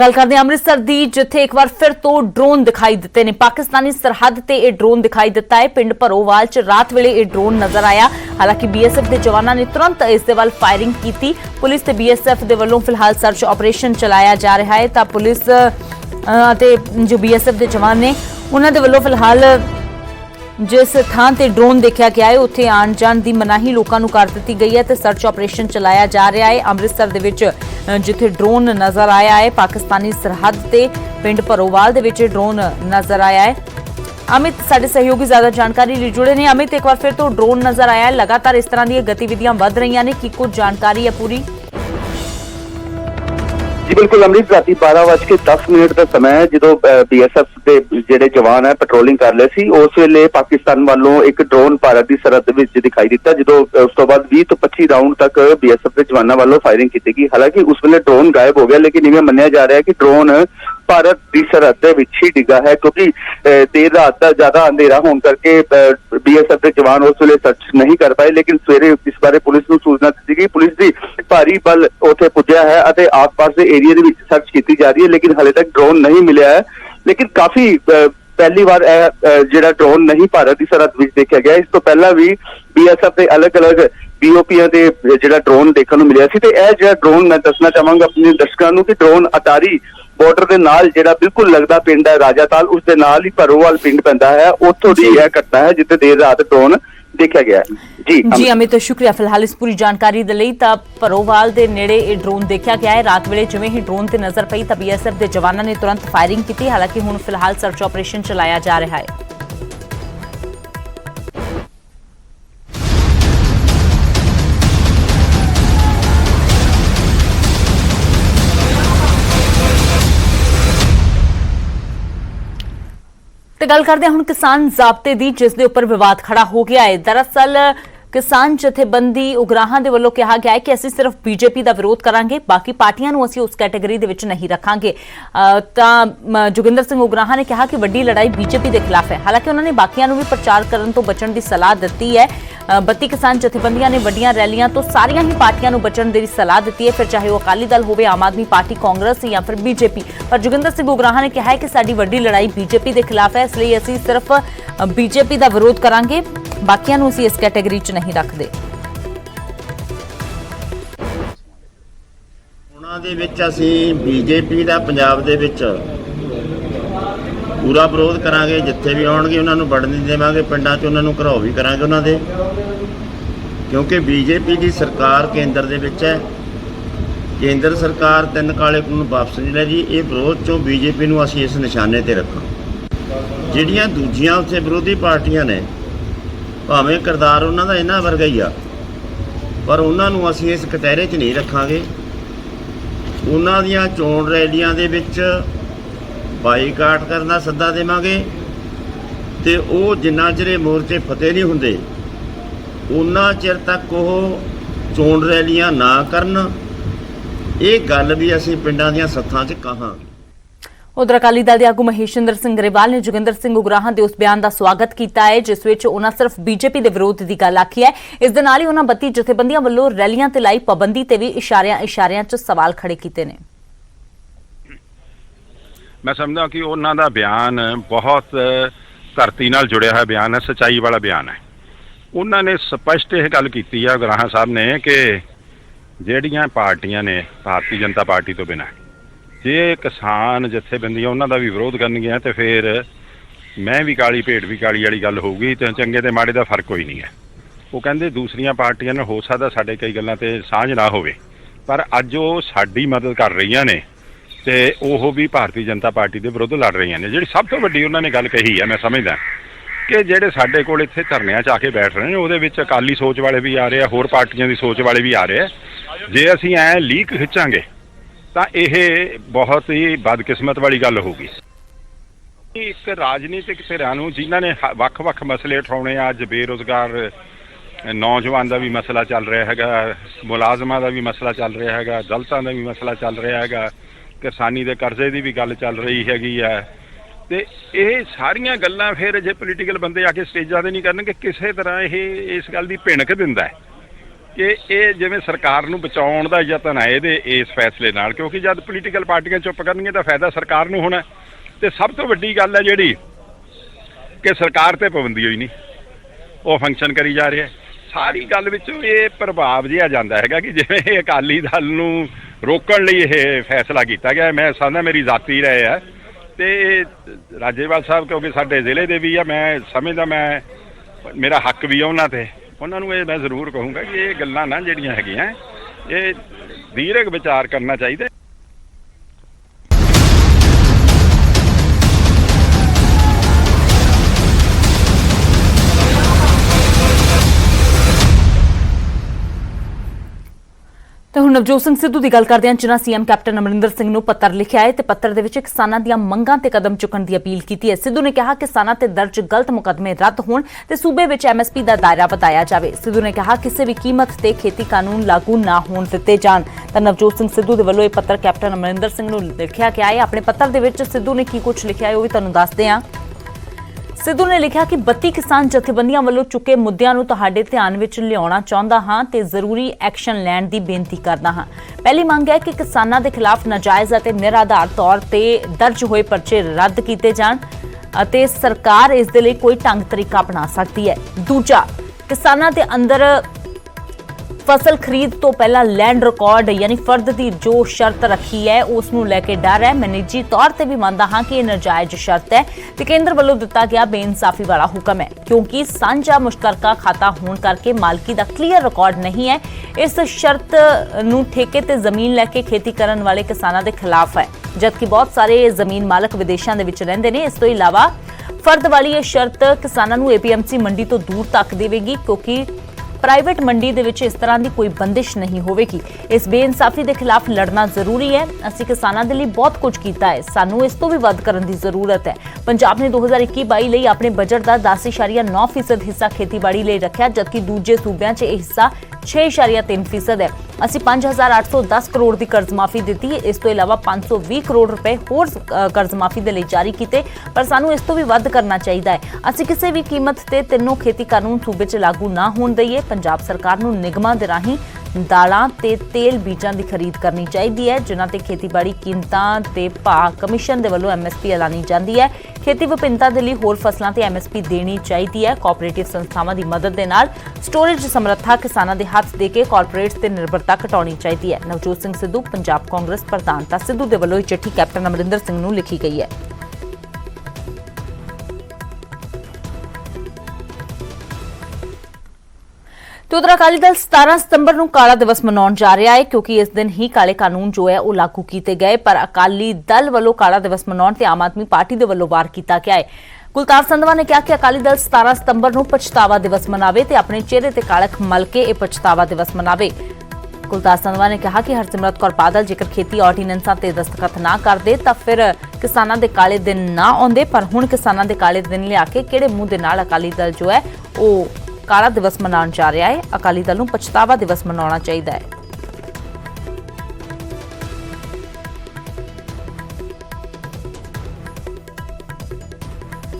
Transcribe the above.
गल करते हैं अमृतसर दी जिथे एक बार फिर तो ड्रोन दिखाई दिते ने। पाकिस्तानी सरहद ते यह ड्रोन दिखाई दिता है। पिंड भरोवाल च रात वेले यह ड्रोन नजर आया। हालांकि बीएसएफ के जवानों ने तुरंत इस दे वल फायरिंग की। पुलिस ते बीएसएफ के वलों फिलहाल सर्च ऑपरेशन चलाया जा रहा है। तो पुलिस ते जो बीएसएफ के जवान ने उन्होंने दे वलों फिलहाल जिस थान ते ड्रोन देखा गया है उत्थे आण जाण दी मनाही लोकां नूं कर दित्ती गई है ते सर्च ऑपरेशन चलाया जा रहा है। अमृतसर दे विच जिथे ड्रोन नजर आया है पाकिस्तानी सरहद ते पिंड भरोवाल दे विच ड्रोन नजर आया है। अमित साडे सहयोगी ज्यादा जानकारी लिए जुड़े ने। अमित, एक बार फिर तो ड्रोन नजर आया है, लगातार इस तरह दी गतिविधियां वध रही ने, की कुछ जानकारी है पूरी? जी बिल्कुल अमृत, राती 12:10 का समय है जो बीएसएफ के ਜਿਹੜੇ जवान है पेट्रोलिंग कर रहे थे उस वेले पाकिस्तान वालों एक ड्रोन भारत की सरहद विच दिखाई दिता। जो उस तो बाद 20 ਤੋਂ 25 राउंड तक बीएसएफ के जवानों वालों फायरिंग की गई। हालांकि उस वेले ड्रोन गायब हो गया, लेकिन इवें मन्निया जा रहा है कि ड्रोन भारत की सरहद के विच ही डिगा है, क्योंकि देर रात का ज्यादा अंधेरा होने करके बीएसएफ के जवान उस वेले सर्च नहीं कर पाए। लेकिन सवेरे इस बारे पुलिस को सूचना दी गई। पुलिस की भारी बल उत्थे पुज्या है और आस पास के एरिया के विच सर्च की जा रही है, लेकिन हाले तक ड्रोन नहीं मिला है। लेकिन काफी पहली बार जो ड्रोन नहीं भारत की सरहद में देखा गया। इस तो पहला भी बीएसएफ के अलग अलग बीओपीआं के जो ड्रोन देखने को मिले थे। यह जो ड्रोन मैं दसना चाहवागा अपने दर्शकों को कि ड्रोन अटारी बॉर्डर के नाल जिहड़ा बिल्कुल लगता पिंड है राजाताल, उस दे नाल ही भरोवाल पिंड पैंदा है। उत्थों दी यह घटना है जिथे देर रात ड्रोन देखा गया है। जी अमित, शुक्रिया फिलहाल इस पूरी जानकारी दे लई। तां भरोवाल दे नेड़े ये ड्रोन देखा गया है। रात वेले जिवें ही ड्रोन ते नजर पई तां बीएसएफ के जवानों ने तुरंत फायरिंग की। हालांकि हुण फिलहाल सर्च ऑपरेशन चलाया जा रहा है। तो गल करते हैं हुण किसान जाब्ते दी, जिस दे उपर विवाद खड़ा हो गया है। दरअसल किसान जथेबंदी उगराहां दे वल्लों कहा गया है कि असीं सिर्फ बीजेपी का विरोध करांगे, बाकी पार्टियां नूं असीं उस कैटेगरी दे विच नहीं रखांगे। तां जोगिंदर सिंह उगराहां ने कहा कि वड्डी लड़ाई बीजेपी के खिलाफ है। हालांकि उन्होंने बाकियां नूं भी प्रचार करन तो बचण दी सलाह दित्ती है। 32 किसान जथेबंदियां ने वड्डियां रैलियां तो सारियां ही पार्टियां नूं बचण दी सलाह दित्ती है, फिर चाहे वह अकाली दल होवे, आम आदमी पार्टी, कांग्रेस या फिर बीजेपी। पर जोगिंदर सिंह उगराहां ने कहा है कि साडी वड्डी लड़ाई बीजेपी के खिलाफ है, इसलिए असीं सिर्फ बीजेपी का विरोध करांगे, बाकियां नूं असीं इस कैटेगरी च नहीं रखदे। ਉਹਨਾਂ ਦੇ ਵਿੱਚ ਅਸੀਂ बीजेपी ਦਾ ਪੰਜਾਬ ਦੇ ਵਿੱਚ पूरा विरोध करांगे। जिथे भी आउणगे ਉਹਨਾਂ ਨੂੰ ਵੜਨ ਨਹੀਂ ਦੇਵਾਂਗੇ, ਪਿੰਡਾਂ 'ਚ ਉਹਨਾਂ ਨੂੰ ਘਰਾਓ ਵੀ ਕਰਾਂਗੇ ਉਹਨਾਂ ਦੇ, ਕਿਉਂਕਿ बीजेपी ਦੀ ਸਰਕਾਰ ਕੇਂਦਰ ਦੇ ਵਿੱਚ ਹੈ। ਕੇਂਦਰ ਸਰਕਾਰ 3 ਕਾਲੇ ਕਾਨੂੰਨ ਵਾਪਸ ਨਹੀਂ ਲੈ ਜੀ। ਇਹ ਵਿਰੋਧ 'ਚੋਂ बीजेपी ਨੂੰ ਅਸੀਂ ਇਸ ਨਿਸ਼ਾਨੇ ਤੇ ਰੱਖਾਂ। ਜਿਹੜੀਆਂ ਦੂਜੀਆਂ ਉੱਥੇ ਵਿਰੋਧੀ ਪਾਰਟੀਆਂ ਨੇ, ਭਾਵੇਂ ਕਿਰਦਾਰ ਉਹਨਾਂ ਦਾ ਇਹਨਾਂ ਵਰਗਾ ਹੀ ਆ, ਪਰ ਉਹਨਾਂ ਨੂੰ ਅਸੀਂ ਇਸ ਕਟਹਿਰੇ 'ਚ ਨਹੀਂ ਰੱਖਾਂਗੇ। ਉਹਨਾਂ ਦੀਆਂ ਚੋਣ ਰੈਲੀਆਂ ਦੇ ਵਿੱਚ ਬਾਈਕਾਟ ਕਰਨ ਦਾ ਸੱਦਾ ਦੇਵਾਂਗੇ ਤੇ ਉਹ ਜਿੰਨਾ ਚਿਰ ਮੋਰਚੇ ਫਤਿਹ ਨਹੀਂ ਹੁੰਦੇ ਉਹਨਾਂ ਚਿਰ ਤੱਕ ਉਹ ਚੋਣ ਰੈਲੀਆਂ ਨਾ ਕਰਨ। ਇਹ ਗੱਲ ਵੀ ਅਸੀਂ ਪਿੰਡਾਂ ਦੀਆਂ ਸੱਥਾਂ 'ਚ ਕਹਾਂਗੇ। उधर अकाली दल के आगू महेशिंद्र सिंह ग्रेवाल ने जोगिंदर सिंह उगराहां के उस बयान का स्वागत किया है जिस विच उन्हां सिर्फ बीजेपी के विरोध की गल आखी है। इस दे नाल ही उन्हां 32 जथेबंदियां वल्लों रैलियां ते लाई पाबंदी ते भी इशारियां च सवाल खड़े किए ने। मैं समझदा कि उन्हां दा बयान बहुत धरती नाल जुड़िया हुआ बयान है, सच्चाई वाला बयान है। उन्होंने स्पष्ट यह गल की है उगराहां साहब ने कि जिहड़ियां पार्टियां ने भारतीय जनता पार्टी तो बिना जे किसान जथेबंदियां उन्हों का भी विरोध करनगियां तो फिर मैं भी काली भेट भी काली वाली गल होगी, तो चंगे तो माड़े का फर्क कोई नहीं है। वो कहते दूसरिया पार्टियां ने हो सकता साढ़े कई गल्लां ते साझ ना होवे, पर अज वो साडी मदद कर रही ने तो वह भी भारतीय जनता पार्टी के विरुद्ध लड़ रही ने। जी सब तो वड्डी उन्होंने गल कही है, मैं समझदा कि जेडे साडे कोल इत्थे धरनियां च आके बैठ रहे हैं उहदे विच अकाली सोच वाले भी आ रहे हैं, होर पार्टियां की सोच वाले भी आ रहे हैं। जे असीं ऐ लीक खिंचांगे तो यह बहुत ही बदकिस्मत वाली गल होगी। एक राजनीतिक धिरां नूं जिन्हां ने वख-वख मसले उठाने, अज बेरोजगार नौजवान का भी मसला चल रहा है, मुलाजमां का भी मसला चल रहा है, दलितां का भी मसला चल रहा है, किसानी के कर्जे की भी गल चल रही हैगी है। तो ये सारियां गल्लां फिर जे पोलीटिकल बंदे आके स्टेजां ते नहीं करनगे, किसी तरह ये इस गल की भिणक दिंदा है ਕਿ ਇਹ ਜਿਵੇਂ ਸਰਕਾਰ ਨੂੰ ਬਚਾਉਣ ਦਾ ਯਤਨ ਹੈ ਇਹਦੇ ਇਸ ਫੈਸਲੇ ਨਾਲ, ਕਿਉਂਕਿ ਜਦ ਪੋਲੀਟੀਕਲ ਪਾਰਟੀਆਂ ਚੁੱਪ ਕਰਨਗੀਆਂ ਤਾਂ ਫਾਇਦਾ ਸਰਕਾਰ ਨੂੰ ਹੋਣਾ। ਤੇ ਸਭ ਤੋਂ ਵੱਡੀ ਗੱਲ ਹੈ ਜਿਹੜੀ ਕਿ ਸਰਕਾਰ ਤੇ ਪਾਬੰਦੀ ਹੋਈ ਨਹੀਂ, ਉਹ ਫੰਕਸ਼ਨ ਕਰੀ ਜਾ ਰਿਹਾ। ਸਾਰੀ ਗੱਲ ਵਿੱਚੋਂ ਇਹ ਪ੍ਰਭਾਵ ਜਿਹਾ ਜਾਂਦਾ ਹੈਗਾ ਕਿ ਜਿਵੇਂ ਇਹ ਅਕਾਲੀ ਦਲ ਨੂੰ ਰੋਕਣ ਲਈ ਇਹ ਫੈਸਲਾ ਕੀਤਾ ਗਿਆ। ਮੈਂ ਸਮਝਦਾ ਮੇਰੀ ਜ਼ਾਤੀ ਰਾਏ ਹੈ ਤੇ ਰਾਜੇਵਾਲ ਸਾਹਿਬ ਕਿਉਂਕਿ ਸਾਡੇ ਜ਼ਿਲ੍ਹੇ ਦੇ ਵੀ ਆ, ਮੈਂ ਸਮਝਦਾ ਮੇਰਾ ਹੱਕ ਵੀ ਆ ਉਹਨਾਂ ਤੇ। ਉਹਨਾਂ ਨੂੰ ਇਹ ਮੈਂ ਜ਼ਰੂਰ ਕਹੂੰਗਾ ਕਿ ਇਹ ਗੱਲਾਂ ਨਾ ਜਿਹੜੀਆਂ ਹੈਗੀਆਂ ਇਹ ਦੀਰਘ ਵਿਚਾਰ ਕਰਨਾ ਚਾਹੀਦਾ। ਤੇ ਹੁਣ ਨਵਜੋਤ ਸਿੰਘ ਸਿੱਧੂ ਦੀ ਗੱਲ ਕਰਦੇ ਹਾਂ, ਜਿਨ੍ਹਾਂ ਸੀਐਮ ਕੈਪਟਨ ਅਮਰਿੰਦਰ ਸਿੰਘ ਨੂੰ ਪੱਤਰ ਲਿਖਿਆ ਹੈ ਤੇ ਪੱਤਰ ਦੇ ਵਿੱਚ ਕਿਸਾਨਾਂ ਦੀਆਂ ਮੰਗਾਂ ਤੇ ਕਦਮ ਚੁੱਕਣ ਦੀ ਅਪੀਲ ਕੀਤੀ ਹੈ। ਸਿੱਧੂ ਨੇ ਕਿਹਾ ਕਿ ਕਿਸਾਨਾਂ ਤੇ ਦਰਜ ਗਲਤ ਮੁਕੱਦਮੇ ਰੱਦ ਹੋਣ ਤੇ ਸੂਬੇ ਵਿੱਚ ਐਮਐਸਪੀ ਦਾ ਦਾਇਰਾ ਵਧਾਇਆ ਜਾਵੇ। ਸਿੱਧੂ ਨੇ ਕਿਹਾ ਕਿਸੇ ਵੀ ਕੀਮਤ ਤੇ ਖੇਤੀ ਕਾਨੂੰਨ ਲਾਗੂ ਨਾ ਹੋਣ ਦਿੱਤੇ ਜਾਣ। ਤਾਂ ਨਵਜੋਤ ਸਿੰਘ ਸਿੱਧੂ ਦੇ ਵੱਲੋਂ ਇਹ ਪੱਤਰ ਕੈਪਟਨ ਅਮਰਿੰਦਰ ਸਿੰਘ ਨੂੰ ਲਿਖਿਆ ਗਿਆ ਹੈ। ਆਪਣੇ ਪੱਤਰ ਦੇ ਵਿੱਚ ਸਿੱਧੂ ਨੇ ਕੀ ਕੁਝ ਲਿਖਿਆ ਹੈ ਉਹ ਵੀ ਤੁਹਾਨੂੰ ਦੱਸਦੇ ਹਾਂ। ਸਿੱਧੂ ਨੇ ਲਿਖਿਆ ਕਿ 32 ਕਿਸਾਨ ਜਥੇਬੰਦੀਆਂ ਵੱਲੋਂ ਚੁੱਕੇ ਮੁੱਦਿਆਂ ਨੂੰ ਤੁਹਾਡੇ ਧਿਆਨ ਵਿੱਚ ਲਿਆਉਣਾ ਚਾਹੁੰਦਾ ਹਾਂ ਤੇ ਜ਼ਰੂਰੀ ਐਕਸ਼ਨ ਲੈਣ ਦੀ ਬੇਨਤੀ ਕਰਦਾ ਹਾਂ। ਪਹਿਲੀ ਮੰਗ ਹੈ ਕਿ ਕਿਸਾਨਾਂ ਦੇ ਖਿਲਾਫ ਨਾਜਾਇਜ਼ ਅਤੇ ਨਿਰਾਧਾਰ ਤੌਰ ਤੇ ਦਰਜ ਹੋਏ ਪਰਚੇ ਰੱਦ ਕੀਤੇ ਜਾਣ ਅਤੇ ਸਰਕਾਰ ਇਸ ਦੇ ਲਈ ਕੋਈ ਢੰਗ ਤਰੀਕਾ ਅਪਣਾ ਸਕਦੀ ਹੈ। ਦੂਜਾ, ਕਿਸਾਨਾਂ ਦੇ ਅੰਦਰ ਫਸਲ ਖਰੀਦ ਤੋਂ ਪਹਿਲਾਂ ਲੈਂਡ ਰਿਕਾਰਡ ਯਾਨੀ ਫਰਦ ਦੀ ਜੋ ਸ਼ਰਤ ਰੱਖੀ ਹੈ ਉਸ ਨੂੰ ਲੈ ਕੇ ਡਰ ਹੈ। ਮੈਂ ਨਿੱਜੀ ਤੌਰ ਤੇ ਵੀ ਮੰਨਦਾ ਹਾਂ ਕਿ ਇਹ ਨਾਜਾਇਜ਼ ਸ਼ਰਤ ਹੈ ਤੇ ਕੇਂਦਰ ਵੱਲੋਂ ਦਿੱਤਾ ਗਿਆ ਬੇਇਨਸਾਫੀ ਵਾਲਾ ਹੁਕਮ ਹੈ, ਕਿਉਂਕਿ ਸਾਂਝਾ ਮੁਸ਼ਤਰਕਾ ਖਾਤਾ ਹੋਣ ਕਰਕੇ ਮਾਲਕੀ ਦਾ ਕਲੀਅਰ ਰਿਕਾਰਡ ਨਹੀਂ ਹੈ। ਇਸ ਸ਼ਰਤ ਨੂੰ ਠੇਕੇ ਤੇ ਜ਼ਮੀਨ ਲੈ ਕੇ ਖੇਤੀ ਕਰਨ ਵਾਲੇ ਕਿਸਾਨਾਂ ਦੇ ਖਿਲਾਫ ਹੈ, ਜਦਕਿ ਬਹੁਤ ਸਾਰੇ ਜ਼ਮੀਨ ਮਾਲਕ ਵਿਦੇਸ਼ਾਂ ਦੇ ਵਿੱਚ ਰਹਿੰਦੇ ਨੇ। ਇਸ ਤੋਂ ਇਲਾਵਾ ਫਰਦ ਵਾਲੀ ਇਹ ਸ਼ਰਤ ਕਿਸਾਨਾਂ ਨੂੰ ਏਪੀਐਮਸੀ ਮੰਡੀ ਤੋਂ ਦੂਰ ਤੱਕ ਦੇਵੇਗੀ, ਕਿਉਂਕਿ ਪ੍ਰਾਈਵੇਟ ਮੰਡੀ ਦੇ ਵਿੱਚ ਇਸ ਤਰ੍ਹਾਂ ਦੀ ਕੋਈ ਬੰਦਿਸ਼ ਨਹੀਂ ਹੋਵੇਗੀ। ਇਸ ਬੇਇਨਸਾਫੀ ਦੇ ਖਿਲਾਫ ਲੜਨਾ ਜ਼ਰੂਰੀ ਹੈ। ਅਸੀਂ ਕਿਸਾਨਾਂ ਦੇ ਲਈ ਬਹੁਤ ਕੁਝ ਕੀਤਾ ਹੈ, ਸਾਨੂੰ ਇਸ ਤੋਂ ਵੀ ਵੱਧ ਕਰਨ ਦੀ ਜ਼ਰੂਰਤ ਹੈ। ਪੰਜਾਬ ਨੇ 2021-22 ਲਈ ਆਪਣੇ ਬਜਟ ਦਾ 10.9% ਹਿੱਸਾ ਖੇਤੀਬਾੜੀ ਲਈ ਰੱਖਿਆ, ਜਦਕਿ ਦੂਜੇ ਸੂਬਿਆਂ 'ਚ ਇਹ ਹਿੱਸਾ 6.3% ਹੈ। ਅਸੀਂ 5,810 ਕਰੋੜ ਦੀ ਕਰਜ਼ ਮਾਫੀ ਦਿੱਤੀ ਹੈ। ਇਸ ਤੋਂ ਇਲਾਵਾ 520 ਕਰੋੜ ਰੁਪਏ ਹੋਰ ਕਰਜ਼ ਮਾਫੀ ਦੇ ਲਈ ਜਾਰੀ ਕੀਤੇ, ਪਰ ਸਾਨੂੰ ਇਸ ਤੋਂ ਵੀ ਵੱਧ ਕਰਨਾ ਚਾਹੀਦਾ ਹੈ। ਅਸੀਂ ਕਿਸੇ ਵੀ ਕੀਮਤ ਤੇ ਤਿੰਨੋਂ ਖੇਤੀ ਕਾਨੂੰਨ ਸੂਬੇ 'ਚ ਲਾਗੂ ਨਾ ਹੋਣ ਦਈਏ। ਪੰਜਾਬ ਸਰਕਾਰ ਨੂੰ ਨਿਗਮਾਂ ਦੇ ਰਾਹੀਂ ਦਾਲਾਂ ਤੇ ਤੇਲ ਬੀਜਾਂ ਦੀ ਖਰੀਦ ਕਰਨੀ ਚਾਹੀਦੀ ਹੈ, ਜਿਨ੍ਹਾਂ ਤੇ ਖੇਤੀਬਾੜੀ ਕੀਮਤਾਂ ਤੇ ਭਾਅ ਕਮਿਸ਼ਨ ਦੇ ਵੱਲੋਂ ਐਮਐਸਪੀ ਐਲਾਨੀ ਜਾਂਦੀ ਹੈ। ਖੇਤੀ ਵਿਭਿੰਨਤਾ ਦੇ ਲਈ ਹੋਰ ਫਸਲਾਂ ਤੇ ਐਮਐਸਪੀ ਦੇਣੀ ਚਾਹੀਦੀ ਹੈ। ਕੋਆਪਰੇਟਿਵ ਸੰਸਥਾਵਾਂ ਦੀ ਮਦਦ ਦੇ ਨਾਲ ਸਟੋਰੇਜ ਸਮਰੱਥਾ ਕਿਸਾਨਾਂ ਦੇ ਹੱਥ ਦੇ ਕੇ ਕਾਰਪੋਰੇਟਸ ਤੇ ਨਿਰਭਰਤਾ ਘਟਾਉਣੀ ਚਾਹੀਦੀ ਹੈ। ਨਵਜੋਤ ਸਿੰਘ ਸਿੱਧੂ ਪੰਜਾਬ ਕਾਂਗਰਸ ਪ੍ਰਧਾਨ। ਤਾਂ ਸਿੱਧੂ ਦੇ ਵੱਲੋਂ ਇਹ ਚਿੱਠੀ ਕੈਪਟਨ ਅਮਰਿੰਦਰ ਸਿੰਘ ਨੂੰ ਲਿਖੀ ਗਈ ਹੈ। ਤੇ ਉਧਰ ਅਕਾਲੀ ਦਲ 17 ਸਤੰਬਰ ਨੂੰ ਕਾਲਾ ਦਿਵਸ ਮਨਾਉਣ ਜਾ ਰਿਹਾ ਹੈ, ਕਿਉਂਕਿ ਇਸ ਦਿਨ ਹੀ ਕਾਲੇ ਕਾਨੂੰਨ ਜੋ ਹੈ ਉਹ ਲਾਗੂ ਕੀਤੇ ਗਏ। ਪਰ ਅਕਾਲੀ ਦਲ ਵੱਲੋਂ ਕਾਲਾ ਦਿਵਸ ਮਨਾਉਣ ਤੇ ਆਮ ਆਦਮੀ ਪਾਰਟੀ ਦੇ ਵੱਲੋਂ ਵਾਰ ਕੀਤਾ ਗਿਆ ਹੈ। ਕੁਲਤਾਰ ਸੰਧਵਾ ਨੇ ਕਿਹਾ ਕਿ ਅਕਾਲੀ ਦਲ 17 ਸਤੰਬਰ ਨੂੰ ਪਛਤਾਵਾ ਦਿਵਸ ਮਨਾਵੇ ਤੇ ਆਪਣੇ ਚਿਹਰੇ ਤੇ ਕਾਲਖ ਮਲ ਕੇ ਇਹ ਪਛਤਾਵਾ ਦਿਵਸ ਮਨਾਵੇ। ਕੁਲਤਾਰ ਸੰਧਵਾ ਨੇ ਕਿਹਾ ਕਿ ਹਰਸਿਮਰਤ ਕੌਰ ਬਾਦਲ ਜੇਕਰ ਖੇਤੀ ਆਰਡੀਨੈਂਸਾਂ ਤੇ ਦਸਤਖਤ ਨਾ ਕਰਦੇ ਤਾਂ ਫਿਰ ਕਿਸਾਨਾਂ ਦੇ ਕਾਲੇ ਦਿਨ ਨਾ ਆਉਂਦੇ, ਪਰ ਹੁਣ ਕਿਸਾਨਾਂ ਦੇ ਕਾਲੇ ਦਿਨ ਲਿਆ ਕੇ ਕਿਹੜੇ ਮੂੰਹ ਦੇ ਨਾਲ ਅਕਾਲੀ ਦਲ ਜੋ ਹੈ ਉਹ ਕਾਲਾ ਦਿਵਸ ਮਨਾਉਣ ਜਾ ਰਿਹਾ ਹੈ। ਅਕਾਲੀ ਦਲ ਨੂੰ ਪਛਤਾਵਾ ਦਿਵਸ ਮਨਾਉਣਾ ਚਾਹੀਦਾ ਹੈ।